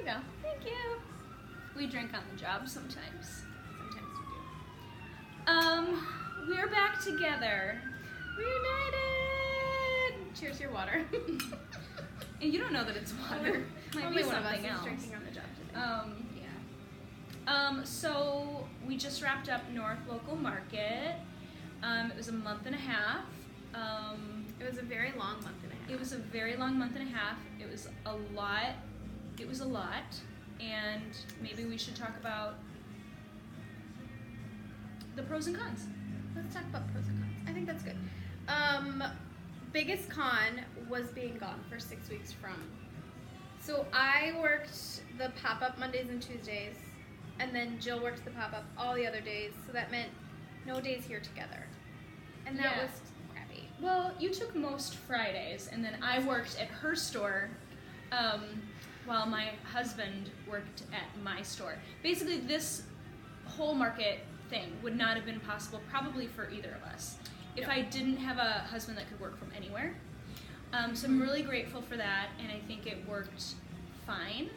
go. Thank you. We drink on the job sometimes. Sometimes we do. We're back together. Reunited! Cheers your water. And you don't know that it's water. Might Only be one of us something is else. drinking on the job today. So we just wrapped up North Local Market. It was a month and a half. It was a very long month and a half. It was a very long month and a half. It was a lot. And maybe we should talk about the pros and cons. Let's talk about pros and cons. I think that's good. Biggest con was being gone for 6 weeks from. So I worked the pop-up Mondays and Tuesdays, and then Jill worked the pop-up all the other days, so that meant no days here together. And that was crappy. Well, you took most Fridays, and then I worked at her store while my husband worked at my store. Basically, this whole market thing would not have been possible probably for either of us if I didn't have a husband that could work from anywhere. So I'm really grateful for that, and I think it worked fine.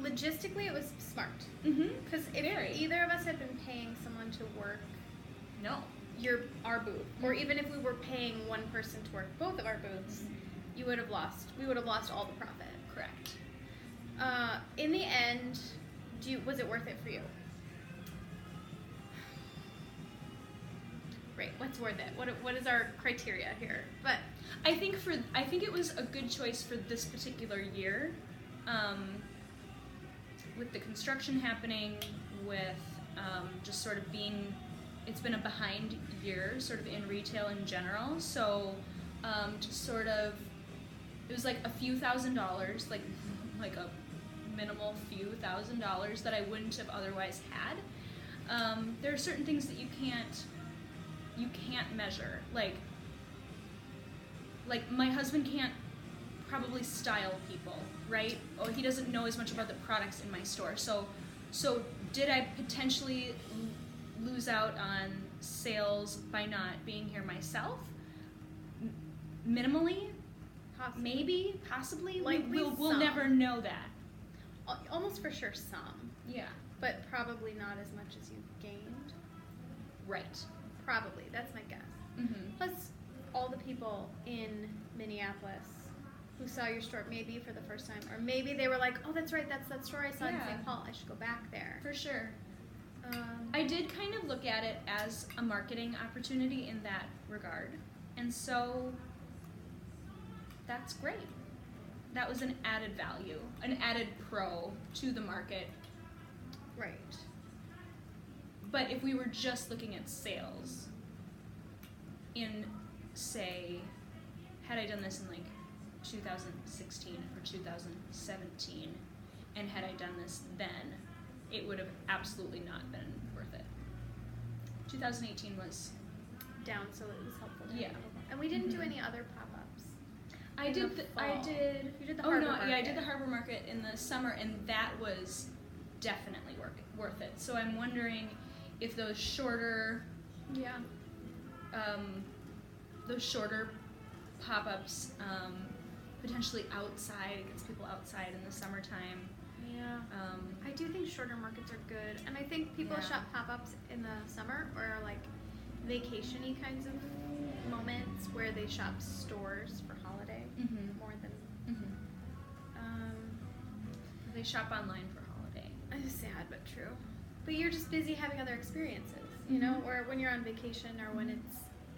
Logistically, it was smart. Because if either of us had been paying someone to work our booth, or even if we were paying one person to work both of our booths, we would have lost all the profit. Correct. In the end, was it worth it for you? Right. What's worth it? What is our criteria here? But I think it was a good choice for this particular year, with the construction happening, with just sort of it's been a behind year, sort of in retail in general. So just sort of, it was like a few $1,000s, like a minimal few $1,000s that I wouldn't have otherwise had. There are certain things that you can't measure. Like my husband can't probably style people, right? Or he doesn't know as much about the products in my store. So did I potentially lose out on sales by not being here myself? Minimally? Maybe, possibly. We'll never know that. Almost for sure some. Yeah. But probably not as much as you gained. Right. Probably. That's my guess. Plus, all the people in Minneapolis who saw your store maybe for the first time, or maybe they were like, oh, that's right, that's that store I saw in St. Paul. I should go back there. For sure. I did kind of look at it as a marketing opportunity in that regard. And so that's great. That was an added value, an added pro to the market. Right. But if we were just looking at sales in, say, had I done this in like 2016 or 2017, and had I done this then, it would have absolutely not been worth it. 2018 was down, so it was helpful. And we didn't do any other pop-ups. I did. You did the Harbor Market. I did the Harbor Market in the summer, and that was definitely worth it. So I'm wondering if those shorter, pop-ups, potentially outside, it gets people outside in the summertime. Yeah. I do think shorter markets are good, and I think people shop pop-ups in the summer or like vacation-y kinds of moments where they shop stores for holiday more than they shop online for holiday. It's sad but true. But you're just busy having other experiences, you know, or when you're on vacation or when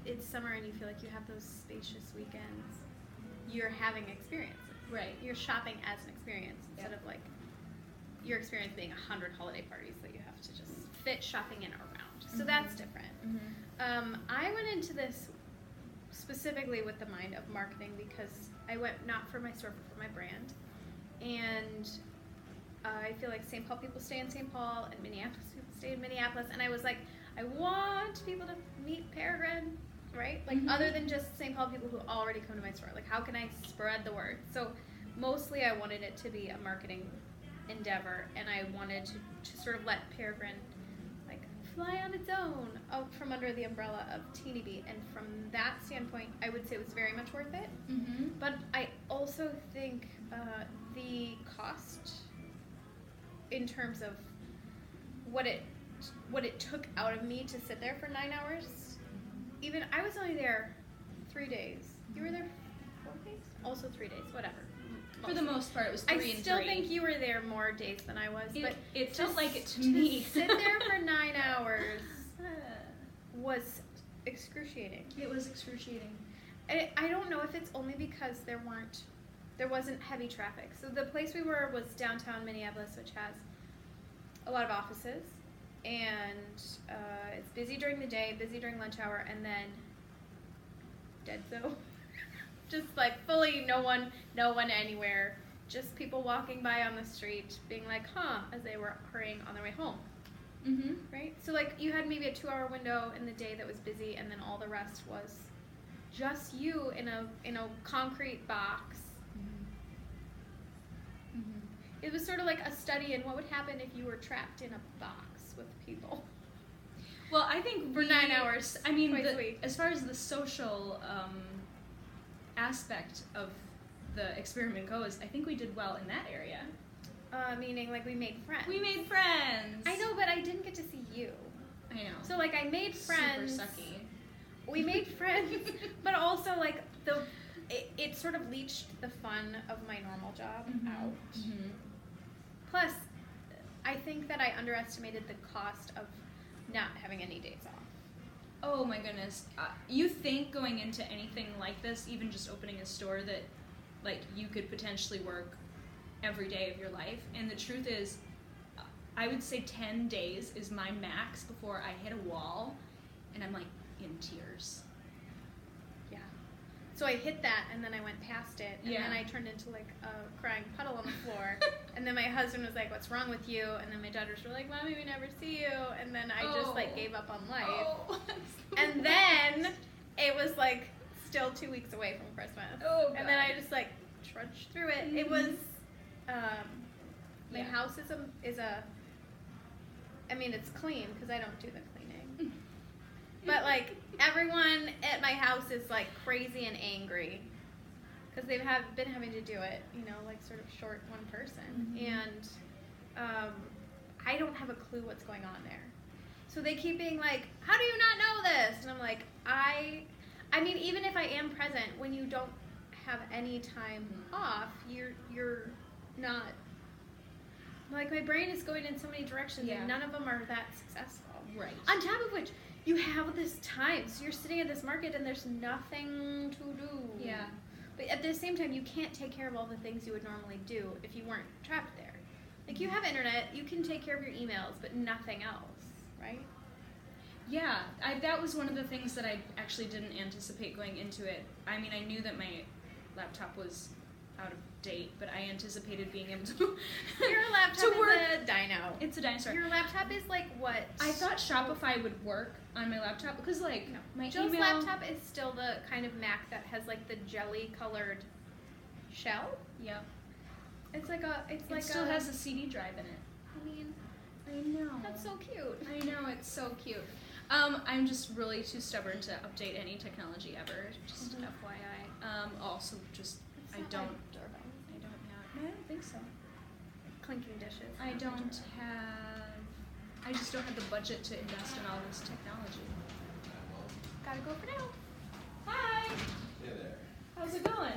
it's summer and you feel like you have those spacious weekends, you're having experiences. Right. You're shopping as an experience instead of like your experience being 100 holiday parties that you have to just fit shopping in around. So that's different. I went into this specifically with the mind of marketing because I went not for my store but for my brand. And I feel like St. Paul people stay in St. Paul and Minneapolis people stay in Minneapolis. And I was like, I want people to meet Peregrine, right? Like other than just St. Paul people who already come to my store. Like how can I spread the word? So mostly I wanted it to be a marketing endeavor, and I wanted to sort of let Peregrine like fly on its own out from under the umbrella of Teeny Bee. And from that standpoint, I would say it was very much worth it. But I also think the cost in terms of what it took out of me to sit there for 9 hours. Even I was only there 3 days. You were there 4 days? Also 3 days, whatever. For the most part, it was 3 and 3. I still think you were there more days than I was, but it felt like it to me. To sit there for 9 hours was excruciating. It was excruciating. I don't know if it's only because there wasn't heavy traffic. So the place we were was downtown Minneapolis, which has a lot of offices, and it's busy during the day, busy during lunch hour, and then dead zone. Just like fully no one anywhere, just people walking by on the street being like, huh, as they were hurrying on their way home. Mm-hmm. Right? So like you had maybe a 2-hour window in the day that was busy, and then all the rest was just you in a concrete box. Mm-hmm. Mm-hmm. It was sort of like a study in what would happen if you were trapped in a box with people. Well, I think for 9 hours. I mean, twice a week. As far as the social aspect of the experiment goes, I think we did well in that area. Meaning, like, we made friends. We made friends. I know, but I didn't get to see you. I know. So, like, I made friends. Super sucky. We made friends, but also, like, it sort of leached the fun of my normal job out. Mm-hmm. Plus, I think that I underestimated the cost of not having any days off. Oh my goodness. You think going into anything like this, even just opening a store, that like you could potentially work every day of your life, and the truth is I would say 10 days is my max before I hit a wall and I'm like in tears. Yeah. So I hit that, and then I went past it, and Yeah. then I turned into like a crying puddle on the floor. And then my husband was like, "What's wrong with you?" And then my daughters were like, "Mommy, we never see you." And then I just like gave up on life. Oh, and then it was like still 2 weeks away from Christmas. Oh, God. And then I just like trudged through it. Mm-hmm. It was my Yeah. house is a I mean, it's clean because I don't do the cleaning. But like everyone at my house is like crazy and angry because they've been having to do it, you know, like sort of short one person. Mm-hmm. And I don't have a clue what's going on there. So they keep being like, "How do you not know this?" And I'm like, I mean, even if I am present, when you don't have any time off, you're not, like, my brain is going in so many directions, Yeah. and none of them are that successful. Right. On top of which, you have this time, so you're sitting at this market and there's nothing to do. Yeah. But at the same time, you can't take care of all the things you would normally do if you weren't trapped there. Like, you have internet, you can take care of your emails, but nothing else, right? Yeah, that was one of the things that I actually didn't anticipate going into it. I mean, I knew that my laptop was out of date, but I anticipated being able to Your laptop to work. is a dino. It's a dinosaur. Your laptop is like what? I thought Shopify would work on my laptop because, like, No. my Joe's email. laptop is still the kind of Mac that has like the jelly-colored shell. Yep. It's like a. It's like It still a, has a CD drive in it. I mean, I know. that's so cute. I know, it's so cute. I'm just really too stubborn to update any technology ever. Just Mhm. FYI. Also, just It's I not don't. my doorbell. I don't have. No, I don't think so. Clinking dishes. I not my don't doorbell. have. I just don't have the budget to invest in all this technology. Gotta go for now. Hi. Hey there. How's it going?